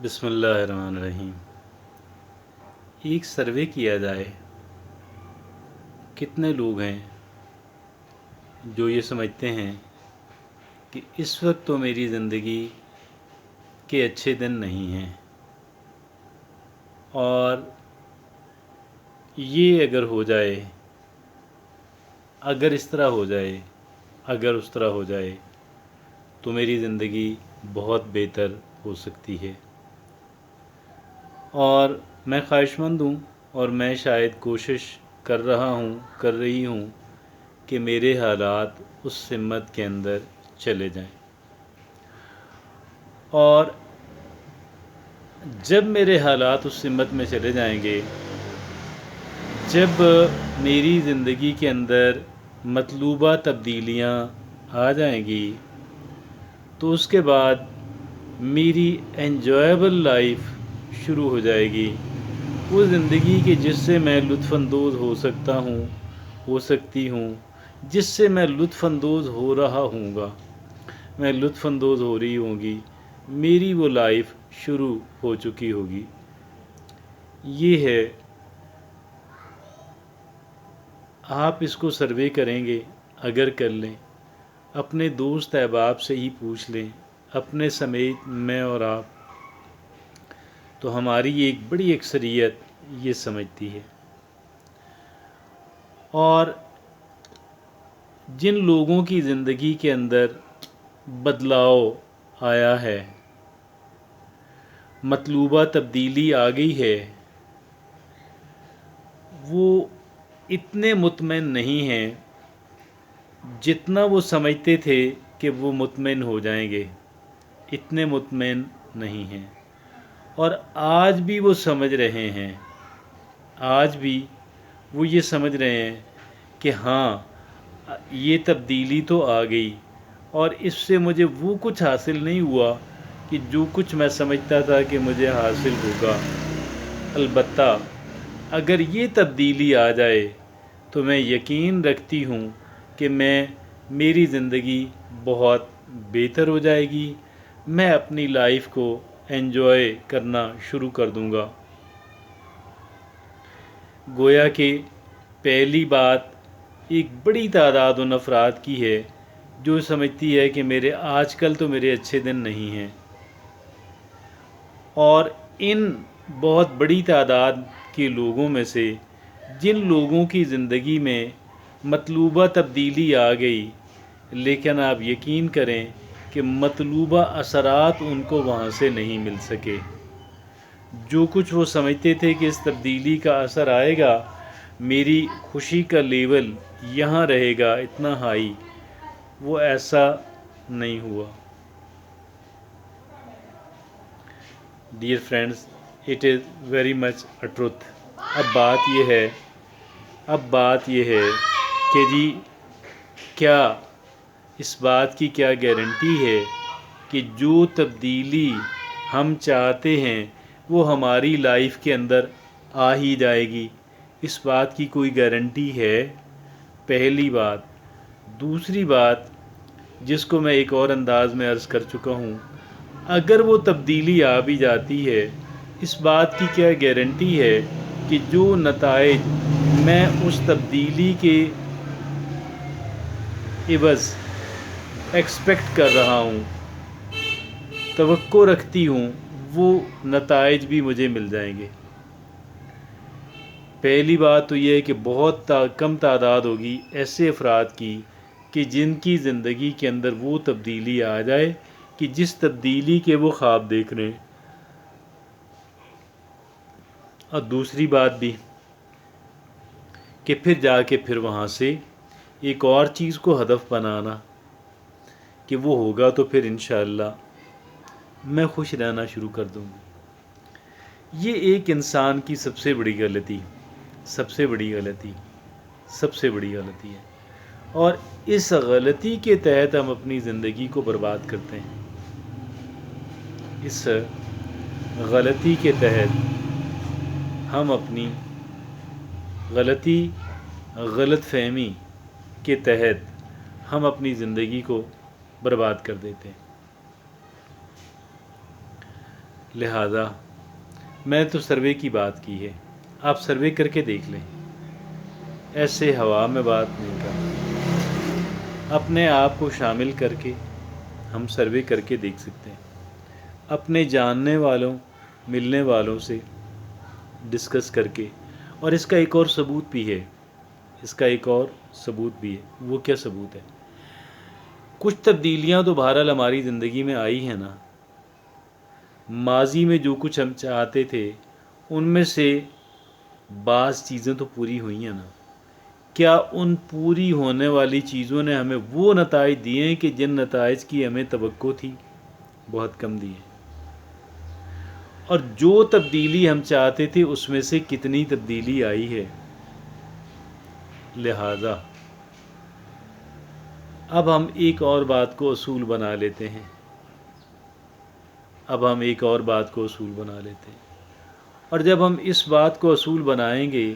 बिस्मिल्लाहिर्रहमानिर्रहीम। एक सर्वे किया जाए, कितने लोग हैं जो ये समझते हैं कि इस वक्त तो मेरी ज़िंदगी के अच्छे दिन नहीं हैं, और ये अगर हो जाए, अगर इस तरह हो जाए, अगर उस तरह हो जाए तो मेरी ज़िंदगी बहुत बेहतर हो सकती है। और मैं ख्वाहिशमंद हूँ और मैं शायद कोशिश कर रही हूँ कि मेरे हालात उस सिमत के अंदर चले जाएं। और जब मेरे हालात उस सिमत में चले जाएंगे, जब मेरी ज़िंदगी के अंदर मतलूबा तब्दीलियाँ आ जाएंगी, तो उसके बाद मेरी एन्जॉयबल लाइफ शुरू हो जाएगी। वो ज़िंदगी के जिससे मैं लुत्फ़अंदोज़ हो सकता हूँ, हो सकती हूँ, जिससे मैं लुत्फ़अंदोज़ हो रहा हूँगा, मैं लुत्फ़अंदोज़ हो रही होंगी, मेरी वो लाइफ शुरू हो चुकी होगी। ये है, आप इसको सर्वे करेंगे, अगर कर लें, अपने दोस्त अहबाब से ही पूछ लें, अपने समेत मैं और आप, तो हमारी एक बड़ी अक्सरियत ये समझती है। और जिन लोगों की ज़िंदगी के अंदर बदलाव आया है, मतलूबा तब्दीली आ गई है, वो इतने मुतमईन नहीं हैं जितना वो समझते थे कि वो मुतमईन हो जाएंगे। इतने मुतमईन नहीं हैं, और आज भी वो समझ रहे हैं, आज भी वो ये समझ रहे हैं कि हाँ, ये तब्दीली तो आ गई और इससे मुझे वो कुछ हासिल नहीं हुआ कि जो कुछ मैं समझता था कि मुझे हासिल होगा। अलबत्ता अगर ये तब्दीली आ जाए तो मैं यकीन रखती हूँ कि मेरी ज़िंदगी बहुत बेहतर हो जाएगी। मैं अपनी लाइफ को एंजॉय करना शुरू कर दूँगा। गोया कि पहली बात एक बड़ी तादाद उन अफराद की है जो समझती है कि आजकल तो मेरे अच्छे दिन नहीं हैं, और इन बहुत बड़ी तादाद के लोगों में से जिन लोगों की ज़िंदगी में मतलूबा तब्दीली आ गई, लेकिन आप यकीन करें कि मतलूबा असरात उनको वहाँ से नहीं मिल सके। जो कुछ वो समझते थे कि इस तब्दीली का असर आएगा, मेरी खुशी का लेवल यहाँ रहेगा इतना हाई, वो ऐसा नहीं हुआ। Dear friends, it is very much a truth. अब बात ये है कि जी, क्या इस बात की क्या गारंटी है कि जो तब्दीली हम चाहते हैं वो हमारी लाइफ के अंदर आ ही जाएगी? इस बात की कोई गारंटी है? पहली बात। दूसरी बात, जिसको मैं एक और अंदाज में अर्ज़ कर चुका हूँ, अगर वो तब्दीली आ भी जाती है, इस बात की क्या गारंटी है कि जो नताइज मैं उस तब्दीली के इवज़ एक्सपेक्ट कर रहा हूँ, तवक्को रखती हूँ, वो नताइज भी मुझे मिल जाएंगे? पहली बात तो ये है कि बहुत कम तादाद होगी ऐसे अफराद की कि जिनकी ज़िंदगी के अंदर वो तब्दीली आ जाए कि जिस तब्दीली के वो ख्वाब देख रहे हैं। और दूसरी बात भी कि फिर वहाँ से एक और चीज़ को हदफ बनाना कि वो होगा तो फिर इंशाअल्लाह मैं खुश रहना शुरू कर दूँगी। ये एक इंसान की सबसे बड़ी गलती है, और इस गलती के तहत हम अपनी ज़िंदगी को बर्बाद करते हैं। इस गलती के तहत हम अपनी गलत फहमी के तहत हम अपनी ज़िंदगी को बर्बाद कर देते हैं। لہذا میں تو سروے کی بات کی ہے، آپ سروے کر کے دیکھ لیں، ایسے ہوا میں بات نہیں کرتا، اپنے آپ کو شامل کر کے ہم سروے کر کے دیکھ سکتے ہیں، اپنے جاننے والوں ملنے والوں سے ڈسکس کر کے. اور اس کا ایک اور ثبوت بھی ہے، اس کا ایک اور ثبوت بھی ہے. وہ کیا ثبوت ہے؟ کچھ تبدیلیاں تو بہرحال ہماری زندگی میں آئی ہیں نا. ماضی میں جو کچھ ہم چاہتے تھے ان میں سے بعض چیزیں تو پوری ہوئی ہیں نا. کیا ان پوری ہونے والی چیزوں نے ہمیں وہ نتائج دیے ہیں کہ جن نتائج کی ہمیں توقع تھی؟ بہت کم دیے. اور جو تبدیلی ہم چاہتے تھے اس میں سے کتنی تبدیلی آئی ہے؟ لہذا اب ہم ایک اور بات کو اصول بنا لیتے ہیں، اور جب ہم اس بات کو اصول بنائیں گے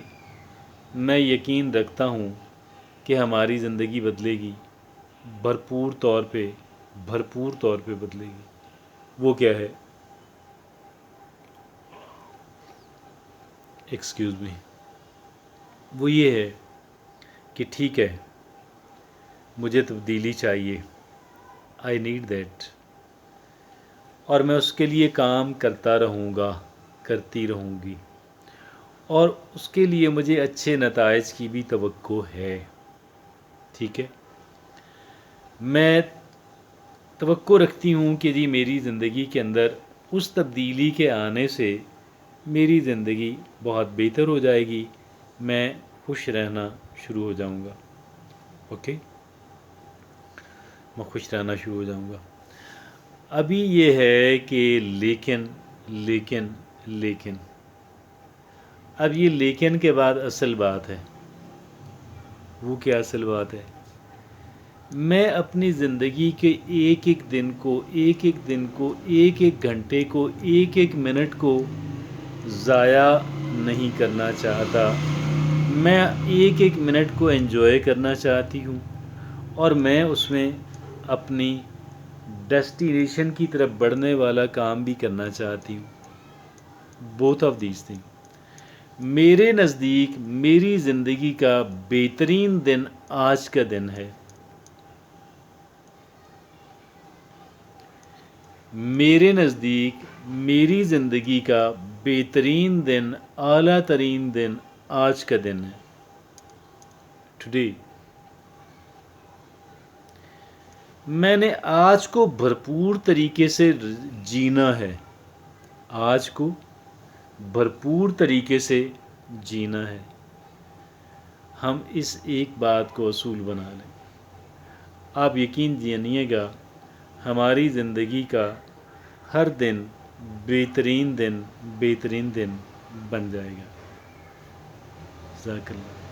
میں یقین رکھتا ہوں کہ ہماری زندگی بدلے گی، بھرپور طور پہ بدلے گی. وہ کیا ہے؟ Excuse me. وہ یہ ہے کہ ٹھیک ہے، مجھے تبدیلی چاہیے، آئی نیڈ دیٹ، اور میں اس کے لیے کام کرتا رہوں گا، کرتی رہوں گی، اور اس کے لیے مجھے اچھے نتائج کی بھی توقع ہے. ٹھیک ہے، میں توقع رکھتی ہوں کہ جی میری زندگی کے اندر اس تبدیلی کے آنے سے میری زندگی بہت بہتر ہو جائے گی، میں خوش رہنا شروع ہو جاؤں گا. اوکے، میں خوش رہنا شروع ہو جاؤں گا. ابھی یہ ہے کہ لیکن اب یہ لیکن کے بعد اصل بات ہے. وہ کیا اصل بات ہے؟ میں اپنی زندگی کے ایک ایک دن کو، ایک ایک گھنٹے کو، ایک ایک منٹ کو ضائع نہیں کرنا چاہتا. میں ایک ایک منٹ کو انجوائے کرنا چاہتی ہوں، اور میں اس میں اپنی ڈیسٹینیشن کی طرف بڑھنے والا کام بھی کرنا چاہتی ہوں. Both of these thing. میرے نزدیک میری زندگی کا بہترین دن آج کا دن ہے. میرے نزدیک میری زندگی کا بہترین دن، اعلیٰ ترین دن آج کا دن ہے. ٹوڈے. میں نے آج کو بھرپور طریقے سے جینا ہے، آج کو بھرپور طریقے سے جینا ہے. ہم اس ایک بات کو اصول بنا لیں، آپ یقین جانیے گا ہماری زندگی کا ہر دن بہترین دن بن جائے گا. جزاک اللہ.